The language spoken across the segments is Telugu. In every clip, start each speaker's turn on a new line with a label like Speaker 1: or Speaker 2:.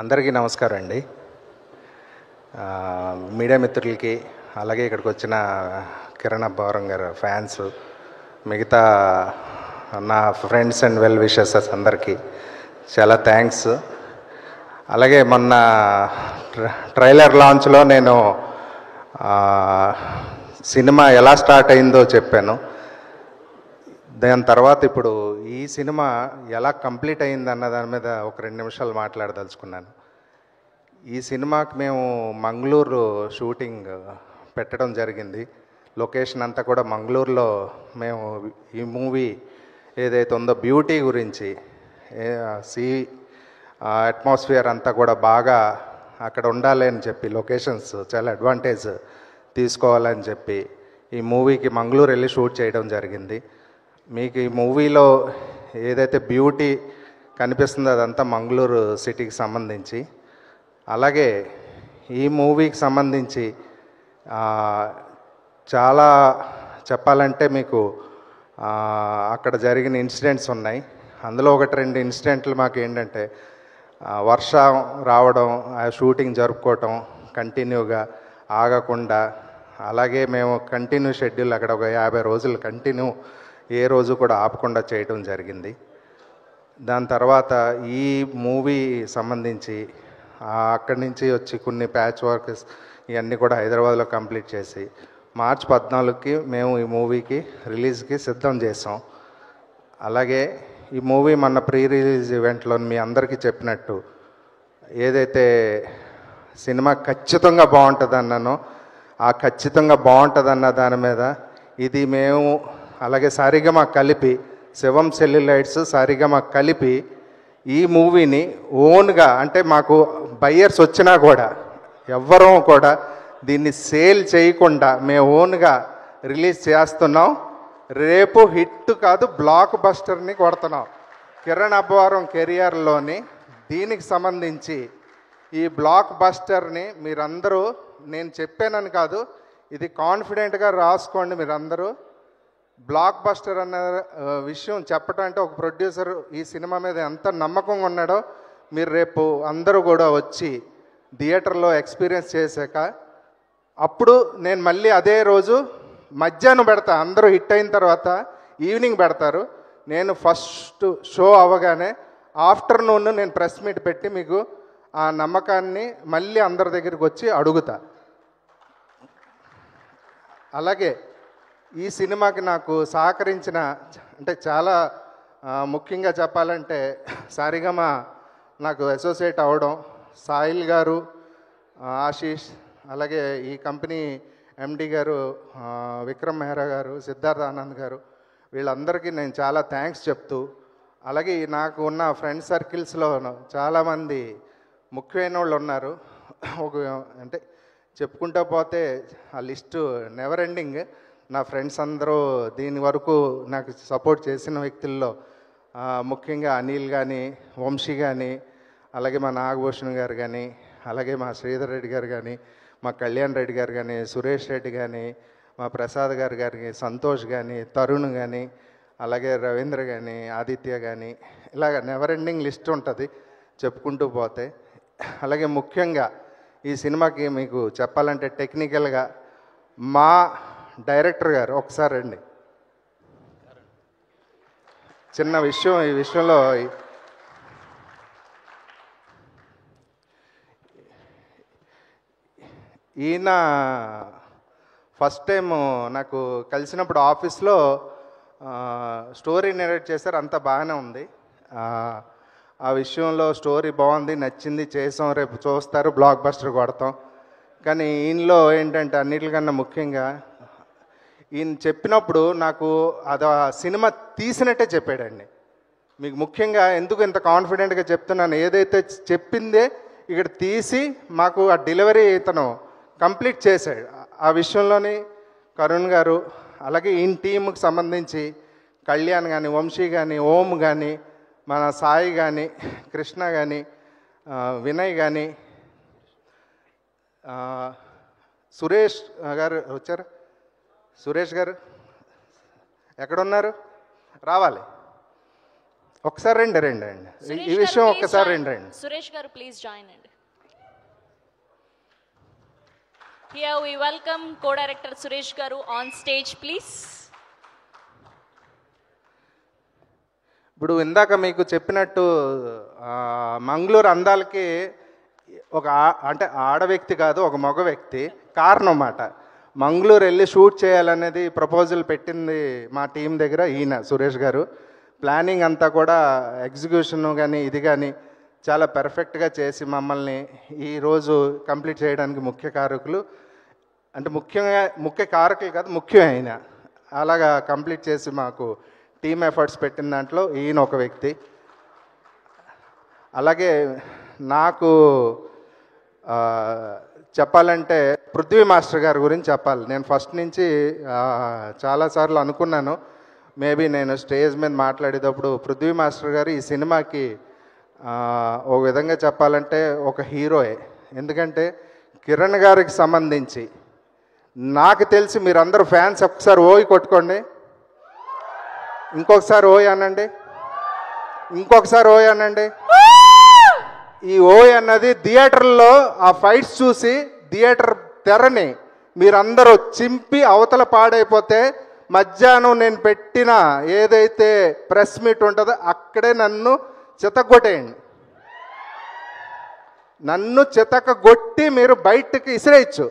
Speaker 1: అందరికీ నమస్కారం అండి. మీడియా మిత్రులకి, అలాగే ఇక్కడికి వచ్చిన కిరణ్ అబ్బవరం గారు ఫ్యాన్స్, మిగతా నా ఫ్రెండ్స్ అండ్ వెల్ విషెసర్స్ అందరికీ చాలా థ్యాంక్స్. అలాగే మొన్న ట్రైలర్ లాంచ్లో నేను సినిమా ఎలా స్టార్ట్ అయిందో చెప్పాను. దాని తర్వాత ఇప్పుడు ఈ సినిమా ఎలా కంప్లీట్ అయిందన్న దాని మీద ఒక 2 నిమిషాలు మాట్లాడదలుచుకున్నాను. ఈ సినిమాకి మేము మంగళూరు షూటింగ్ పెట్టడం జరిగింది. లొకేషన్ అంతా కూడా మంగళూరులో మేము ఈ మూవీ ఏదైతే ఉందో బ్యూటీ గురించి, సీ అట్మాస్ఫియర్ అంతా కూడా బాగా అక్కడ ఉండాలి అని చెప్పి, లొకేషన్స్ చాలా అడ్వాంటేజ్ తీసుకోవాలని చెప్పి ఈ మూవీకి మంగళూరు వెళ్ళి షూట్ చేయడం జరిగింది. మీకు ఈ మూవీలో ఏదైతే బ్యూటీ కనిపిస్తుందో అదంతా మంగళూరు సిటీకి సంబంధించి. అలాగే ఈ మూవీకి సంబంధించి చాలా చెప్పాలంటే మీకు అక్కడ జరిగిన ఇన్సిడెంట్స్ ఉన్నాయి. అందులో 1-2 ఇన్సిడెంట్లు మాకు ఏంటంటే, వర్షం రావడం, ఆ షూటింగ్ జరుపుకోవటం కంటిన్యూగా ఆగకుండా, అలాగే మేము కంటిన్యూ షెడ్యూల్ అక్కడ ఒక 50 రోజులు కంటిన్యూ ఏ రోజు కూడా ఆపకుండా చేయడం జరిగింది. దాని తర్వాత ఈ మూవీ సంబంధించి అక్కడి నుంచి వచ్చి కొన్ని ప్యాచ్ వర్క్స్ ఇవన్నీ కూడా హైదరాబాద్లో కంప్లీట్ చేసి మార్చి 14కి మేము ఈ మూవీకి రిలీజ్కి సిద్ధం చేసాం. అలాగే ఈ మూవీ మన ప్రీ రిలీజ్ ఈవెంట్లో మీ అందరికీ చెప్పినట్టు ఏదైతే సినిమా ఖచ్చితంగా బాగుంటుందన్నానో ఆ ఖచ్చితంగా బాగుంటుందన్న దాని మీద ఇది మేము అలాగే సారిగమ కలిపి, శివం సెల్యులైట్స్ సారిగమ కలిపి ఈ మూవీని ఓన్గా, అంటే మాకు బయ్యర్స్ వచ్చినా కూడా ఎవ్వరూ కూడా దీన్ని సేల్ చేయకుండా మేము ఓన్గా రిలీజ్ చేస్తున్నాం. రేపు హిట్ కాదు బ్లాక్ బస్టర్ని కొడుతున్నాం. కిరణ్ అబ్బవరం కెరియర్లోని దీనికి సంబంధించి ఈ బ్లాక్ బస్టర్ని మీరందరూ, నేను చెప్పానని కాదు, ఇది కాన్ఫిడెంట్గా రాసుకోండి మీరందరూ. బ్లాక్ బస్టర్ అన్న విషయం చెప్పటం అంటే ఒక ప్రొడ్యూసర్ ఈ సినిమా మీద ఎంత నమ్మకంగా ఉన్నాడో మీరు రేపు అందరూ కూడా వచ్చి థియేటర్లో ఎక్స్పీరియన్స్ చేశాక అప్పుడు నేను మళ్ళీ అదే రోజు మధ్యాహ్నం పెడతా. అందరూ హిట్ అయిన తర్వాత ఈవినింగ్ పెడతారు. నేను ఫస్ట్ షో అవ్వగానే ఆఫ్టర్నూన్ నేను ప్రెస్ మీట్ పెట్టి మీకు ఆ నమ్మకాన్ని మళ్ళీ అందరి దగ్గరికి వచ్చి అడుగుతా. అలాగే ఈ సినిమాకి నాకు సహకరించిన, అంటే చాలా ముఖ్యంగా చెప్పాలంటే సారిగమ నాకు అసోసియేట్ అవ్వడం, సాయిల్ గారు, ఆశీష్, అలాగే ఈ కంపెనీ ఎండి గారు విక్రమ్ మెహ్రా గారు, సిద్ధార్థ ఆనంద్ గారు, వీళ్ళందరికీ నేను చాలా థ్యాంక్స్ చెప్తూ, అలాగే నాకు ఉన్న ఫ్రెండ్ సర్కిల్స్లో చాలామంది ముఖ్యమైన వాళ్ళు ఉన్నారు. అంటే చెప్పుకుంటూ పోతే ఆ లిస్టు నెవర్ ఎండింగ్. నా ఫ్రెండ్స్ అందరూ దీని వరకు నాకు సపోర్ట్ చేసిన వ్యక్తుల్లో ముఖ్యంగా అనిల్ కానీ, వంశీ కానీ, అలాగే మా నాగభూషణ్ గారు కానీ, అలాగే మా శ్రీధర్ రెడ్డి గారు కానీ, మా కళ్యాణ్ రెడ్డి గారు కానీ, సురేష్ రెడ్డి కానీ, మా ప్రసాద్ గారు కానీ, సంతోష్ కానీ, తరుణ్ కానీ, అలాగే రవీంద్ర కానీ, ఆదిత్య కానీ, ఇలాగ నెవర్ ఎండింగ్ లిస్ట్ ఉంటుంది చెప్పుకుంటూ పోతే. అలాగే ముఖ్యంగా ఈ సినిమాకి మీకు చెప్పాలంటే టెక్నికల్గా మా డైరెక్టర్ గారు, ఒకసారి రండి. చిన్న విషయం, ఈ విషయంలో ఈయన ఫస్ట్ టైం నాకు కలిసినప్పుడు ఆఫీస్లో స్టోరీ నెరేట్ చేశారు. అంతా బాగానే ఉంది. ఆ విషయంలో స్టోరీ బాగుంది, నచ్చింది, చేసాం, రేపు చూస్తారు, బ్లాక్ బస్టర్ కొడతాం. కానీ ఈయనలో ఏంటంటే అన్నిటికన్నా ముఖ్యంగా ఈయన చెప్పినప్పుడు నాకు అది సినిమా తీసినట్టే చెప్పాడండి. మీకు ముఖ్యంగా ఎందుకు ఇంత కాన్ఫిడెంట్గా చెప్తున్నాను, ఏదైతే చెప్పిందే ఇక్కడ తీసి మాకు ఆ డెలివరీ ఇతను కంప్లీట్ చేశాడు. ఆ విషయంలోని కరుణ్ గారు, అలాగే ఈయన టీంకి సంబంధించి కళ్యాణ్ కానీ, వంశీ కానీ, ఓం కానీ, మన సాయి కానీ, కృష్ణ కానీ, వినయ్ కానీ, సురేష్ గారు వచ్చారు. సురేష్ గారు ఎక్కడున్నారు? రావాలి. ఒకసారి రండి రండి రండి ఈ విషయం ఒక్కసారి రండి రండి.
Speaker 2: సురేష్ గారు ప్లీజ్ జాయిన్ అండి. Here we welcome co-director Suresh Garu on stage, please.
Speaker 1: ఇప్పుడు ఇందాక మీకు చెప్పినట్టు మంగళూరు అందాలకి ఒక అంటే ఆడ వ్యక్తి కాదు, ఒక మగ వ్యక్తి కారణం అన్నమాట. మంగళూరు వెళ్ళి షూట్ చేయాలనేది ప్రపోజల్ పెట్టింది మా టీం దగ్గర ఈయన సురేష్ గారు. ప్లానింగ్ అంతా కూడా ఎగ్జిక్యూషన్ కానీ ఇది కానీ చాలా పర్ఫెక్ట్గా చేసి మమ్మల్ని ఈరోజు కంప్లీట్ చేయడానికి ముఖ్య కారకులు, అంటే ముఖ్య కారకులు కాదు, ముఖ్యమైన అలాగా కంప్లీట్ చేసి మాకు టీమ్ ఎఫర్ట్స్ పెట్టిన దాంట్లో ఈయన ఒక వ్యక్తి. అలాగే నాకు చెప్పాలంటే పృథ్వీ మాస్టర్ గారి గురించి చెప్పాలి. నేను ఫస్ట్ నుంచి చాలాసార్లు అనుకున్నాను, మేబీ నేను స్టేజ్ మీద మాట్లాడేటప్పుడు పృథ్వీ మాస్టర్ గారు ఈ సినిమాకి ఒక విధంగా చెప్పాలంటే ఒక హీరోయే. ఎందుకంటే కిరణ్ గారికి సంబంధించి నాకు తెలిసి మీరందరూ ఫ్యాన్స్ ఒకసారి ఓయి కొట్టుకోండి, ఇంకొకసారి ఓయ్ అనండి, ఇంకొకసారి ఓయ్ అనండి. ఈ ఓయ్ అన్నది థియేటర్లో ఆ ఫైట్స్ చూసి థియేటర్ తెరని మీరందరూ చింపి అవతల పాడైపోతే మధ్యాహ్నం నేను పెట్టిన ఏదైతే ప్రెస్ మీట్ ఉంటుందో అక్కడే నన్ను చితగొట్టేయండి. నన్ను చితకగొట్టి మీరు బయటకు ఇసిరేయచ్చు.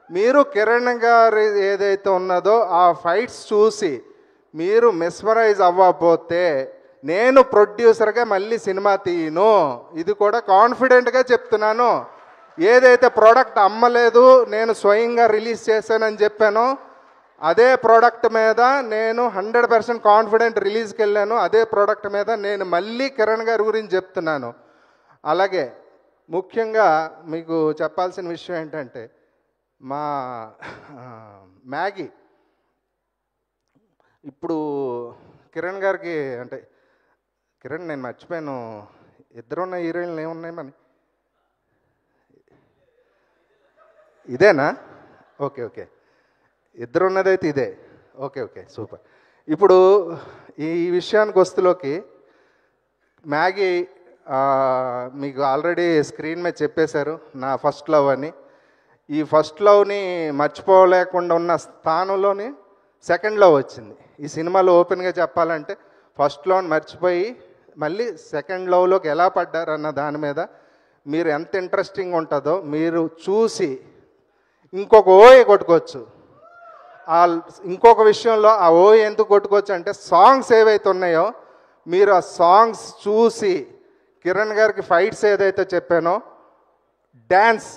Speaker 1: మీరు కిరణ్ గారు ఏదైతే ఉన్నదో ఆ ఫైట్స్ చూసి మీరు మెస్మరైజ్ అవ్వకపోతే నేను ప్రొడ్యూసర్గా మళ్ళీ సినిమా తీయను. ఇది కూడా కాన్ఫిడెంట్గా చెప్తున్నాను. ఏదైతే ప్రోడక్ట్ అమ్మలేదు, నేను స్వయంగా రిలీజ్ చేశానని చెప్పానో అదే ప్రోడక్ట్ మీద నేను 100% కాన్ఫిడెంట్ రిలీజ్కి వెళ్ళాను. అదే ప్రోడక్ట్ మీద నేను మళ్ళీ కిరణ్ గారి గురించి చెప్తున్నాను. అలాగే ముఖ్యంగా మీకు చెప్పాల్సిన విషయం ఏంటంటే మా మ్యాగీ ఇప్పుడు కిరణ్ గారికి అంటే కిరణ్ నేను మర్చిపోయాను, ఇద్దరున్న హీరోయిన్లు ఏమున్నాయి మన ఇదేనా? ఓకే ఓకే, ఇద్దరున్నదైతే ఇదే. Okay okay super. ఇప్పుడు ఈ విషయానికి వస్తులోకి మ్యాగీ మీకు ఆల్రెడీ స్క్రీన్ మీద చెప్పేశారు నా ఫస్ట్ లవ్ అని. ఈ ఫస్ట్ లవ్ని మర్చిపోలేకుండా ఉన్న స్థానంలోని సెకండ్ లవ్ వచ్చింది. ఈ సినిమాలో ఓపెన్గా చెప్పాలంటే ఫస్ట్ లవ్ని మర్చిపోయి మళ్ళీ సెకండ్ లవ్లోకి ఎలా పడ్డారన్న దాని మీద మీరు ఎంత ఇంట్రెస్టింగ్ ఉంటుందో మీరు చూసి ఇంకొక ఓఏ కొట్టుకోవచ్చు. ఇంకొక విషయంలో ఆ ఓఏ ఎందుకు కొట్టుకోవచ్చు అంటే సాంగ్స్ ఏవైతే ఉన్నాయో మీరు ఆ సాంగ్స్ చూసి కిరణ్ గారికి ఫైట్స్ ఏదైతే చెప్పానో డ్యాన్స్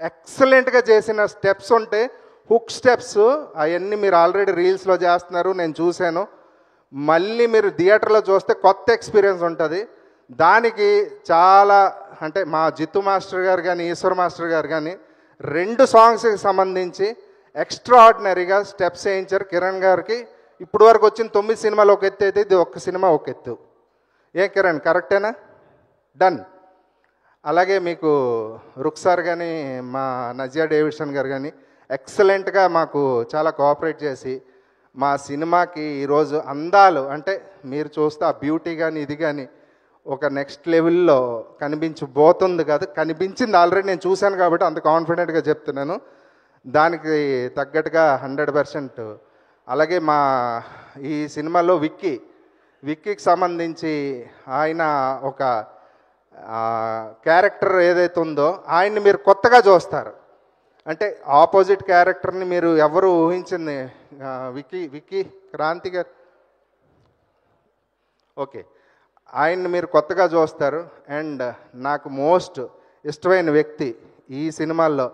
Speaker 1: ఎక్సలెంట్గా చేసిన స్టెప్స్ ఉంటే హుక్ స్టెప్స్ అవన్నీ మీరు ఆల్రెడీ రీల్స్లో చేస్తున్నారు, నేను చూశాను. మళ్ళీ మీరు థియేటర్లో చూస్తే కొత్త ఎక్స్పీరియన్స్ ఉంటుంది. దానికి చాలా అంటే మా జిత్తు మాస్టర్ గారు కానీ ఈశ్వర్ మాస్టర్ గారు కానీ 2 సాంగ్స్కి సంబంధించి ఎక్స్ట్రా ఆర్డినరీగా స్టెప్స్ వేయించారు కిరణ్ గారికి. ఇప్పుడు వరకు వచ్చిన 9 సినిమాలు ఒక ఎత్తు అయితే ఇది ఒక్క సినిమా ఒక ఎత్తు. ఏ కిరణ్ కరెక్టేనా? డన్. అలాగే మీకు రుక్సార్ కానీ మా నజియా డేవిడ్సన్ గారు కానీ ఎక్సలెంట్గా మాకు చాలా కోఆపరేట్ చేసి మా సినిమాకి ఈరోజు అందాలు అంటే మీరు చూస్తే ఆ బ్యూటీ కానీ ఇది కానీ ఒక నెక్స్ట్ లెవెల్లో కనిపించబోతుంది కాదు, కనిపించింది ఆల్రెడీ నేను చూశాను కాబట్టి అంత కాన్ఫిడెంట్గా చెప్తున్నాను. దానికి తగ్గట్టుగా 100%. అలాగే మా ఈ సినిమాలో విక్కీకి సంబంధించి ఆయన ఒక క్యారెక్టర్ ఏదైతే ఉందో ఆయన్ని మీరు కొత్తగా చూస్తారు. అంటే ఆపోజిట్ క్యారెక్టర్ని మీరు ఎవరు ఊహించింది విక్కీ క్రాంతి గారు ఓకే, ఆయన్ని మీరు కొత్తగా చూస్తారు. అండ్ నాకు మోస్ట్ ఇష్టమైన వ్యక్తి ఈ సినిమాల్లో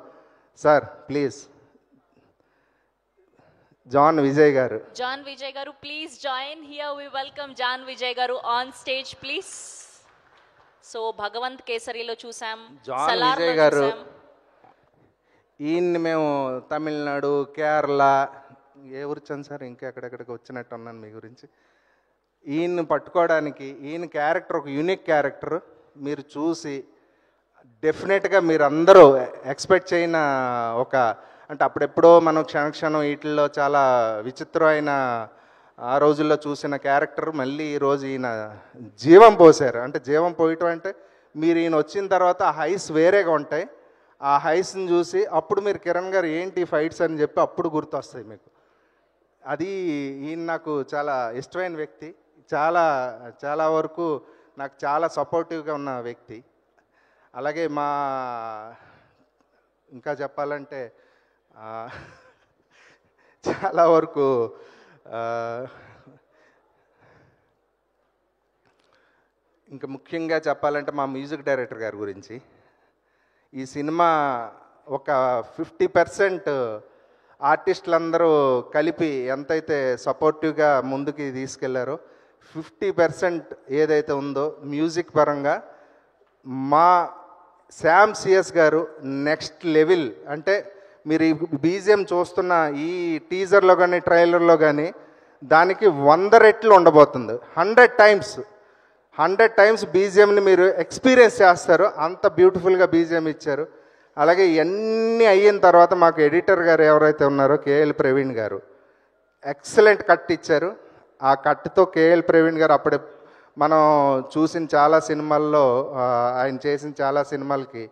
Speaker 1: సార్ ప్లీజ్ జాన్ విజయ్ గారు.
Speaker 2: జాన్ విజయ్ గారు please join. Here we welcome John Vijay గారు ఆన్ స్టేజ్ ప్లీజ్. సో భగవంత్ కేసరిలో చూసాం,
Speaker 1: జాన్ విజయ్ గారు. ఈయన్ని మేము తమిళనాడు, కేరళ ఏ ఊరిచ్చాను సార్, ఇంకా ఎక్కడెక్కడికి వచ్చినట్టు ఉన్నాను మీ గురించి. ఈయన్ని పట్టుకోవడానికి ఈయన క్యారెక్టర్ ఒక యూనిక్ క్యారెక్టర్ మీరు చూసి డెఫినెట్గా మీరు అందరూ ఎక్స్పెక్ట్ చేయన ఒక అంటే అప్పుడెప్పుడో మనం క్షణక్షణం వీటిల్లో చాలా విచిత్రమైన ఆ రోజుల్లో చూసిన క్యారెక్టర్ మళ్ళీ ఈరోజు ఈయన జీవం పోసారు. అంటే జీవం పోయటం అంటే మీరు ఈయన వచ్చిన తర్వాత ఆ హైస్ వేరేగా ఉంటాయి. ఆ హైస్ని చూసి అప్పుడు మీరు కిరణ్ గారు ఏంటి ఫైట్స్ అని చెప్పి అప్పుడు గుర్తొస్తాయి మీకు. అది ఈయన నాకు చాలా ఇష్టమైన వ్యక్తి. చాలా చాలా వరకు నాకు చాలా సపోర్టివ్గా ఉన్న వ్యక్తి. అలాగే ఇంకా చెప్పాలంటే చాలా వరకు ఇంకా ముఖ్యంగా చెప్పాలంటే మా మ్యూజిక్ డైరెక్టర్ గారి గురించి. ఈ సినిమా ఒక 50% ఆర్టిస్టులందరూ కలిపి ఎంతైతే సపోర్టివ్గా ముందుకి తీసుకెళ్లారో 50% ఏదైతే ఉందో మ్యూజిక్ పరంగా మా శామ్ సిఎస్ గారు నెక్స్ట్ లెవెల్. అంటే మీరు ఈ బీజిఎం చూస్తున్న ఈ టీజర్లో కానీ ట్రైలర్లో కానీ దానికి 100 రెట్లు ఉండబోతుంది. 100 టైమ్స్ బీజిఎంని మీరు ఎక్స్పీరియన్స్ చేస్తారు. అంత బ్యూటిఫుల్గా బీజిఎం ఇచ్చారు. అలాగే ఇవన్నీ అయిన తర్వాత మాకు ఎడిటర్ గారు ఎవరైతే ఉన్నారో కేఎల్ ప్రవీణ్ గారు ఎక్సలెంట్ కట్ ఇచ్చారు. ఆ కట్తో కేఎల్ ప్రవీణ్ గారు అప్పుడే మనం చూసిన చాలా సినిమాల్లో ఆయన చేసిన చాలా సినిమాలకి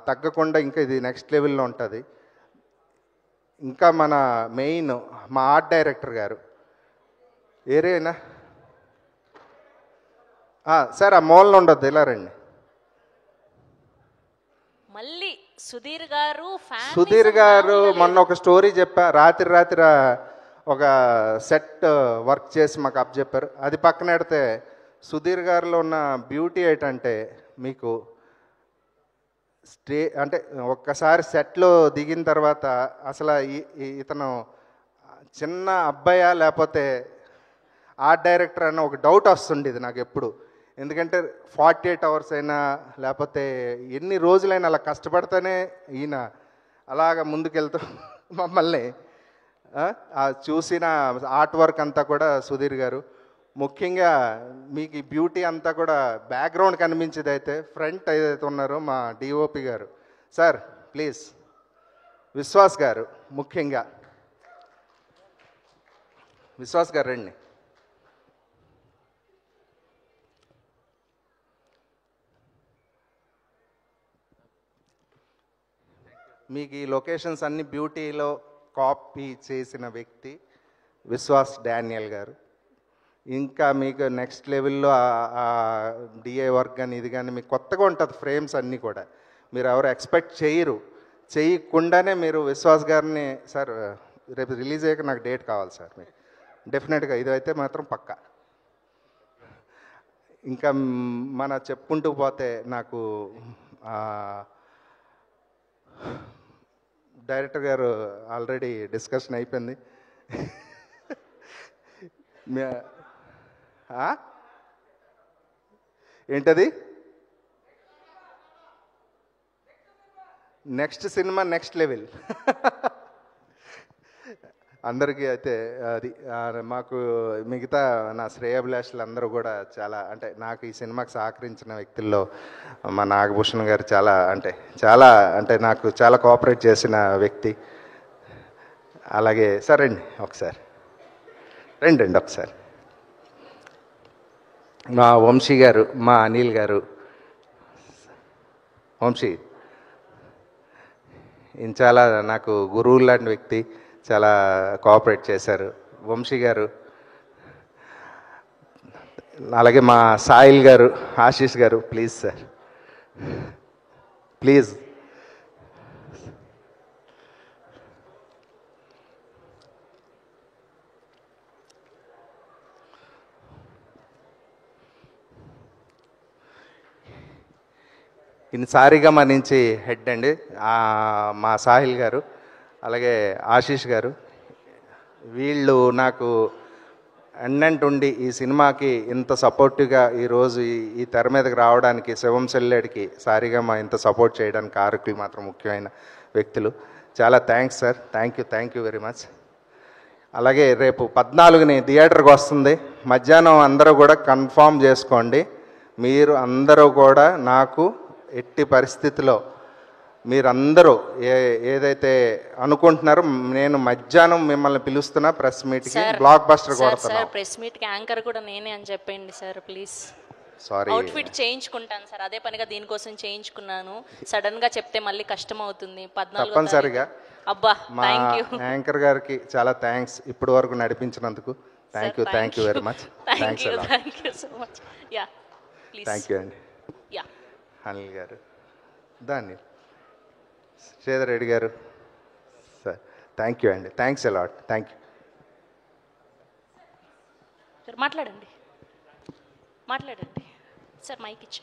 Speaker 1: తగ్గకుండా ఇంకా ఇది నెక్స్ట్ లెవెల్లో ఉంటుంది. ఇంకా మన మెయిన్ మా ఆర్ట్ డైరెక్టర్ గారు ఏరేనా సార్, ఆ మూలలో ఉండొద్దు, ఇలా రండి.
Speaker 2: మళ్ళీ సుధీర్ గారు
Speaker 1: మొన్న ఒక స్టోరీ చెప్పా. రాత్రి ఒక సెట్ వర్క్ చేసి మాకు అప్పచెప్పారు. అది పక్కన పెడితే సుధీర్ గారిలో ఉన్న బ్యూటీ ఏంటంటే మీకు అంటే ఒక్కసారి సెట్లో దిగిన తర్వాత అసలు ఇతను చిన్న అబ్బాయా లేకపోతే ఆర్ట్ డైరెక్టర్ అన్న ఒక డౌట్ వస్తుండేది నాకు ఎప్పుడు. ఎందుకంటే 48 అవర్స్ అయినా లేకపోతే ఎన్ని రోజులైనా అలా కష్టపడితేనే ఈయన అలాగ ముందుకెళ్తూ మమ్మల్ని చూసిన ఆర్ట్ వర్క్ అంతా కూడా సుధీర్ గారు. ముఖ్యంగా మీకు ఈ బ్యూటీ అంతా కూడా బ్యాక్గ్రౌండ్ కనిపించేది అయితే ఫ్రంట్ ఏదైతే ఉన్నారో మా డిఓపి గారు. సార్ ప్లీజ్, విశ్వాస్ గారు, ముఖ్యంగా విశ్వాస్ గారు రండి. మీకు ఈ లొకేషన్స్ అన్ని బ్యూటీలో కాపీ చేసిన వ్యక్తి విశ్వాస్ డానియల్ గారు. ఇంకా మీకు నెక్స్ట్ లెవెల్లో డిఐ వర్క్ కానీ ఇది కానీ మీకు కొత్తగా ఉంటుంది. ఫ్రేమ్స్ అన్నీ కూడా మీరు ఎవరు ఎక్స్పెక్ట్ చేయకుండానే మీరు విశ్వాస్ గారిని, సార్ రేపు రిలీజ్ అయ్యాక నాకు డేట్ కావాలి సార్, మీకు డెఫినెట్గా ఇది అయితే మాత్రం పక్కా. ఇంకా మన చెప్పుకుంటూ పోతే నాకు డైరెక్టర్ గారు ఆల్రెడీ డిస్కషన్ అయిపోయింది. ఏంటది? Next cinema next level. అందరికీ అయితే అది మాకు మిగతా నా శ్రేయాభిలాషులు అందరూ కూడా చాలా, అంటే నాకు ఈ సినిమాకి సహకరించిన వ్యక్తుల్లో మా నాగభూషణ్ గారు చాలా నాకు చాలా కోఆపరేట్ చేసిన వ్యక్తి. అలాగే సార్ రండి ఒకసారి, రండి ఒకసారి. మా వంశీ గారు, మా అనిల్ గారు. వంశీ ఈయన చాలా నాకు గురువు లాంటి వ్యక్తి, చాలా కోఆపరేట్ చేశారు. వంశీ గారు, అలాగే మా సాయిల్ గారు, ఆశీష్ గారు, ప్లీజ్ సార్ ప్లీజ్. ఈయన సారిగమ నుంచి హెడ్ అండి, మా సాహిల్ గారు, అలాగే ఆశీష్ గారు. వీళ్ళు నాకు ఉండి ఈ సినిమాకి ఇంత సపోర్టివ్గా ఈరోజు ఈ తెర మీదకి రావడానికి, శివం సెల్లేడికి సారిగమ ఇంత సపోర్ట్ చేయడానికి కారకులు మాత్రం ముఖ్యమైన వ్యక్తులు. చాలా thanks sir, thank you very much. అలాగే రేపు 14ని థియేటర్కి వస్తుంది. మధ్యాహ్నం అందరూ కూడా కన్ఫామ్ చేసుకోండి. మీరు అందరూ కూడా నాకు ఎట్టి పరిస్థితిలో మీరందరూ ఏదైతే అనుకుంటున్నారో, నేను మధ్యాహ్నం మిమ్మల్ని పిలుస్తున్నా ప్రెస్ మీట్కి, బ్లాక్ బస్టర్ కొడుతున్నా.
Speaker 2: ప్రెస్ మీట్కి యాంకర్ కూడా నేనే అని చెప్పండి సార్ ప్లీజ్.
Speaker 1: సారీ,
Speaker 2: అవుట్ఫిట్ చేయించుకుంటాను సార్, అదే పనిగా దీనికోసం చేయించుకున్నాను. సడన్ గా చెప్తే మళ్ళీ కష్టం అవుతుంది. 14
Speaker 1: తప్పనిసరిగా
Speaker 2: అబ్బా
Speaker 1: మా
Speaker 2: థ్యాంక్ యూ.
Speaker 1: యాంకర్ గారికి చాలా థ్యాంక్స్ ఇప్పటి వరకు నడిపించినందుకు. Thank you very much.
Speaker 2: Thank you so much. Ya please.
Speaker 1: Thank you అండి.
Speaker 2: యా
Speaker 1: అనిల్ గారు, దాన్ని శ్రీధర్ రెడ్డి గారు, సార్ థ్యాంక్ యూ అండి. Thanks a lot. Thank you.
Speaker 2: Sir మాట్లాడండి సార్, మైక్ ఇచ్చి.